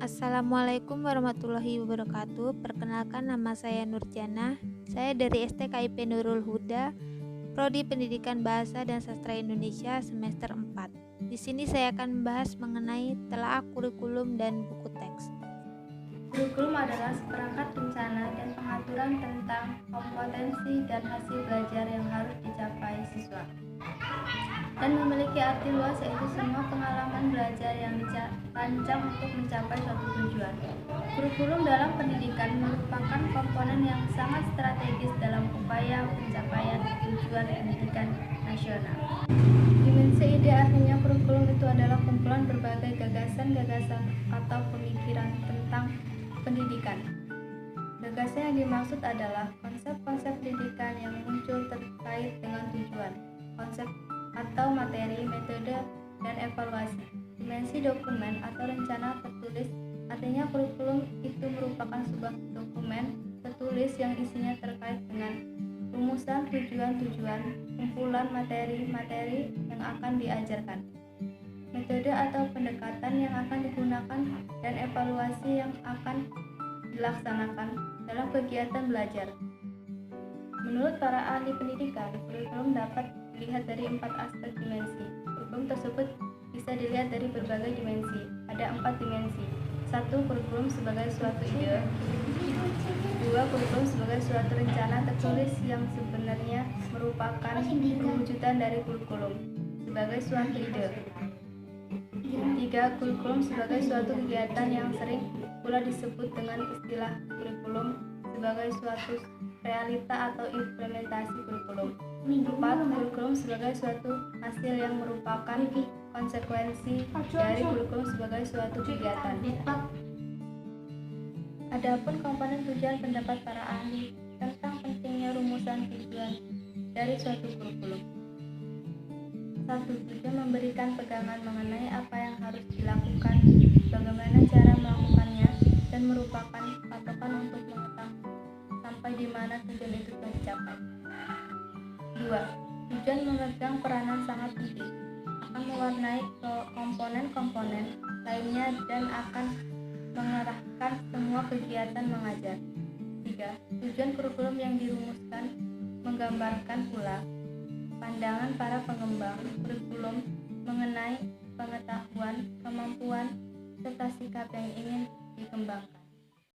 Assalamualaikum warahmatullahi wabarakatuh. Perkenalkan, nama saya Nurjana. Saya dari STKIP Nurul Huda, Prodi Pendidikan Bahasa dan Sastra Indonesia semester 4. Di sini saya akan membahas mengenai telaah kurikulum dan buku teks. Kurikulum adalah seperangkat rencana dan pengaturan tentang kompetensi dan hasil belajar yang harus dicapai siswa, dan memiliki arti luas, yaitu semua pengalaman belajar yang dirancang untuk mencapai suatu tujuan. Kurikulum dalam pendidikan merupakan komponen yang sangat strategis dalam upaya pencapaian tujuan pendidikan nasional. Dimensi ide artinya kurikulum itu adalah kumpulan berbagai gagasan-gagasan atau pemikiran tentang pendidikan. Gagasan yang dimaksud adalah konsep-konsep pendidikan yang muncul terkait dengan tujuan, konsep atau materi, metode, dan evaluasi. Dimensi dokumen atau rencana tertulis artinya kurikulum itu merupakan sebuah dokumen tertulis yang isinya terkait dengan rumusan tujuan-tujuan, kumpulan materi-materi yang akan diajarkan, metode atau pendekatan yang akan digunakan, dan evaluasi yang akan dilaksanakan dalam kegiatan belajar. Menurut para ahli pendidikan, kurikulum dapat dilihat dari 4 aspek dimensi. Kurikulum tersebut bisa dilihat dari berbagai dimensi. Ada 4 dimensi. 1. Kurikulum sebagai suatu ide. 2. Kurikulum sebagai suatu rencana tertulis yang sebenarnya merupakan perwujudan dari kurikulum sebagai suatu ide. 3. Kurikulum sebagai suatu kegiatan yang sering pula disebut dengan istilah kurikulum sebagai suatu realita atau implementasi kurikulum. 4. Kurikulum sebagai suatu hasil yang merupakan konsekuensi dari kurikulum sebagai suatu kegiatan. Adapun komponen tujuan pendapat para ahli tentang pentingnya rumusan tujuan dari suatu kurikulum. 1. Tujuan memberikan pegangan mengenai apa yang harus dilakukan, bagaimana cara melakukannya, dan merupakan patokan untuk mengetahui sampai di mana tujuan itu telah dicapai. 2. Tujuan memegang peranan sangat penting, akan mewarnai komponen-komponen lainnya dan akan mengarahkan semua kegiatan mengajar. 3. Tujuan kurikulum yang dirumuskan menggambarkan pula pandangan para pengembang kurikulum mengenai pengetahuan, kemampuan, serta sikap yang ingin dikembangkan.